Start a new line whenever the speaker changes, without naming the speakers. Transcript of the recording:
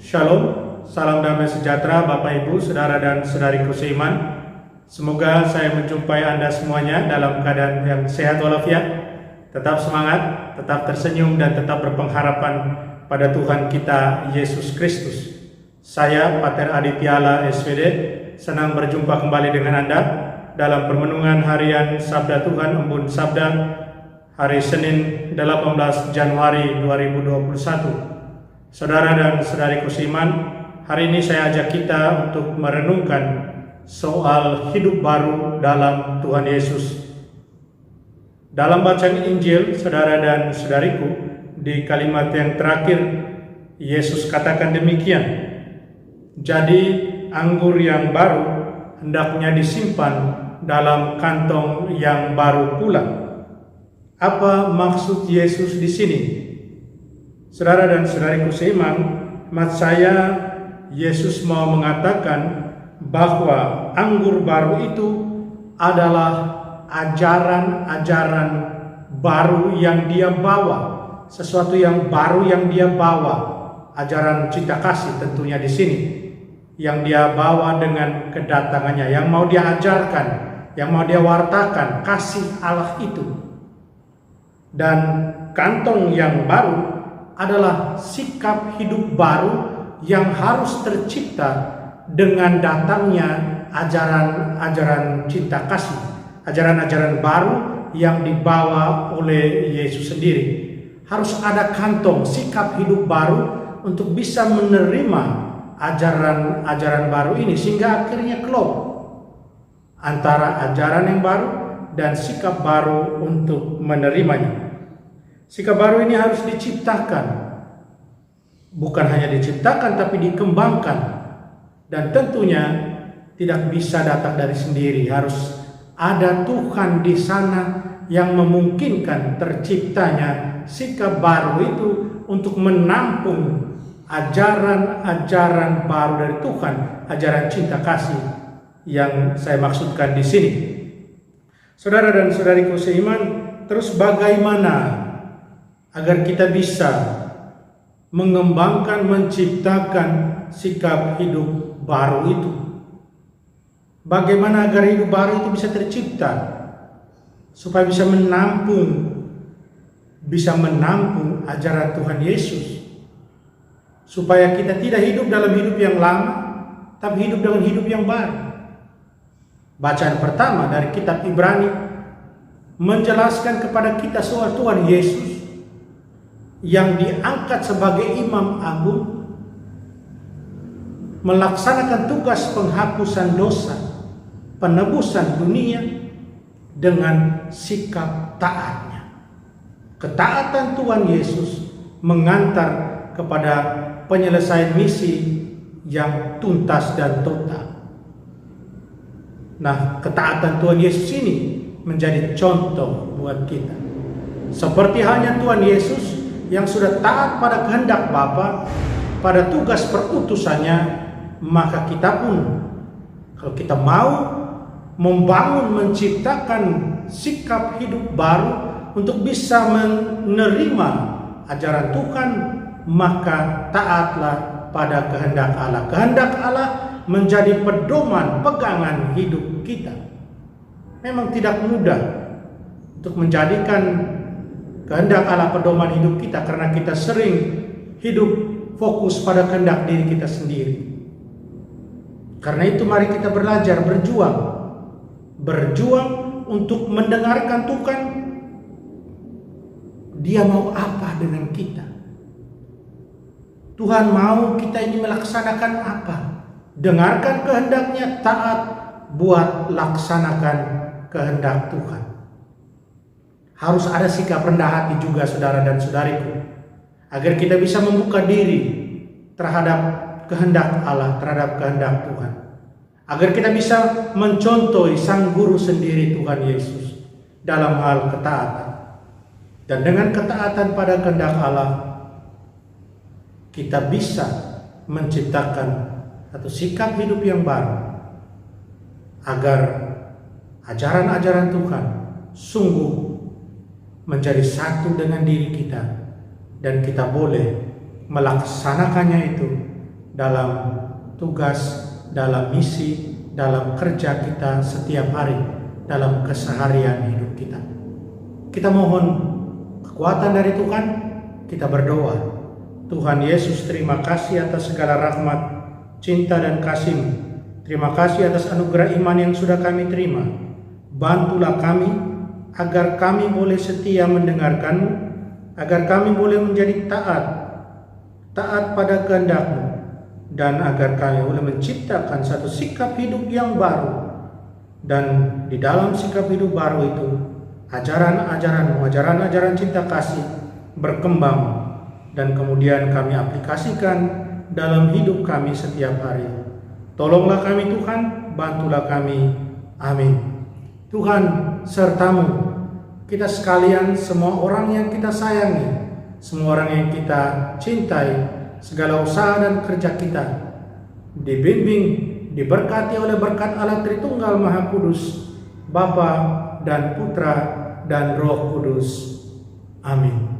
Shalom, salam damai sejahtera Bapak Ibu, Saudara dan Saudariku seiman. Semoga saya menjumpai Anda semuanya dalam keadaan yang sehat walafiat, tetap semangat, tetap tersenyum dan tetap berpengharapan pada Tuhan kita Yesus Kristus. Saya Pater Adityala SVD, senang berjumpa kembali dengan Anda dalam permenungan harian Sabda Tuhan Embun Sabda hari Senin 18 Januari 2021. Saudara dan saudariku seiman, hari ini saya ajak kita untuk merenungkan soal hidup baru dalam Tuhan Yesus. Dalam bacaan Injil, saudara dan saudariku, di kalimat yang terakhir, Yesus katakan demikian, "Jadi anggur yang baru hendaknya disimpan dalam kantong yang baru pula." Apa maksud Yesus di sini? Saudara dan saudariku seiman, maksud saya Yesus mau mengatakan bahwa anggur baru itu adalah ajaran-ajaran baru yang dia bawa, sesuatu yang baru yang dia bawa, ajaran cinta kasih tentunya di sini, yang dia bawa dengan kedatangannya, yang mau dia ajarkan, yang mau dia wartakan kasih Allah itu. Dan kantong yang baru adalah sikap hidup baru yang harus tercipta dengan datangnya ajaran-ajaran cinta kasih, ajaran-ajaran baru yang dibawa oleh Yesus sendiri. Harus ada kantong sikap hidup baru untuk bisa menerima ajaran-ajaran baru ini, sehingga akhirnya klop antara ajaran yang baru dan sikap baru untuk menerimanya. Sikap baru ini harus diciptakan, bukan hanya diciptakan tapi dikembangkan, dan tentunya tidak bisa datang dari sendiri. Harus ada Tuhan di sana yang memungkinkan terciptanya sikap baru itu untuk menampung ajaran-ajaran baru dari Tuhan, ajaran cinta kasih yang saya maksudkan di sini. Saudara dan saudariku seiman, terus bagaimana agar kita bisa mengembangkan, menciptakan sikap hidup baru itu? Bagaimana agar hidup baru itu bisa tercipta, supaya bisa menampung ajaran Tuhan Yesus, supaya kita tidak hidup dalam hidup yang lama, tapi hidup dengan hidup yang baru. Bacaan pertama dari kitab Ibrani menjelaskan kepada kita soal Tuhan Yesus yang diangkat sebagai imam agung, melaksanakan tugas penghapusan dosa, penebusan dunia dengan sikap taatnya. Ketaatan Tuhan Yesus mengantar kepada penyelesaian misi yang tuntas dan total. Nah, ketaatan Tuhan Yesus ini menjadi contoh buat kita. Seperti halnya Tuhan Yesus yang sudah taat pada kehendak Bapa, pada tugas perutusannya, maka kita pun, kalau kita mau membangun, menciptakan sikap hidup baru untuk bisa menerima ajaran Tuhan, maka taatlah pada kehendak Allah. Kehendak Allah menjadi pedoman, pegangan hidup kita. Memang tidak mudah untuk menjadikan kehendak Allah pedoman hidup kita, karena kita sering hidup fokus pada kehendak diri kita sendiri. Karena itu mari kita belajar berjuang untuk mendengarkan Tuhan. Dia mau apa dengan kita? Tuhan mau kita ini melaksanakan apa? Dengarkan kehendaknya, taat buat laksanakan kehendak Tuhan. Harus ada sikap rendah hati juga, saudara dan saudariku, agar kita bisa membuka diri terhadap kehendak Allah, terhadap kehendak Tuhan. Agar kita bisa mencontohi Sang Guru sendiri, Tuhan Yesus, dalam hal ketaatan. Dan dengan ketaatan pada kehendak Allah, kita bisa menciptakan satu sikap hidup yang baru, agar ajaran-ajaran Tuhan sungguh menjadi satu dengan diri kita, dan kita boleh melaksanakannya itu dalam tugas, dalam misi, dalam kerja kita setiap hari, dalam keseharian hidup kita. Kita mohon kekuatan dari Tuhan, kita berdoa. Tuhan Yesus, terima kasih atas segala rahmat, cinta dan kasih-Mu. Terima kasih atas anugerah iman yang sudah kami terima. Bantulah kami agar kami boleh setia mendengarkan-Mu, agar kami boleh menjadi taat pada kehendak-Mu, dan agar kami boleh menciptakan satu sikap hidup yang baru. Dan di dalam sikap hidup baru itu, ajaran-ajaran-Mu, ajaran-ajaran cinta kasih berkembang, dan kemudian kami aplikasikan dalam hidup kami setiap hari. Tolonglah kami Tuhan, bantulah kami. Amin. Tuhan sertamu, kita sekalian, semua orang yang kita sayangi, semua orang yang kita cintai, segala usaha dan kerja kita dibimbing, diberkati oleh berkat Allah Tritunggal Maha Kudus, Bapa dan Putra dan Roh Kudus. Amin.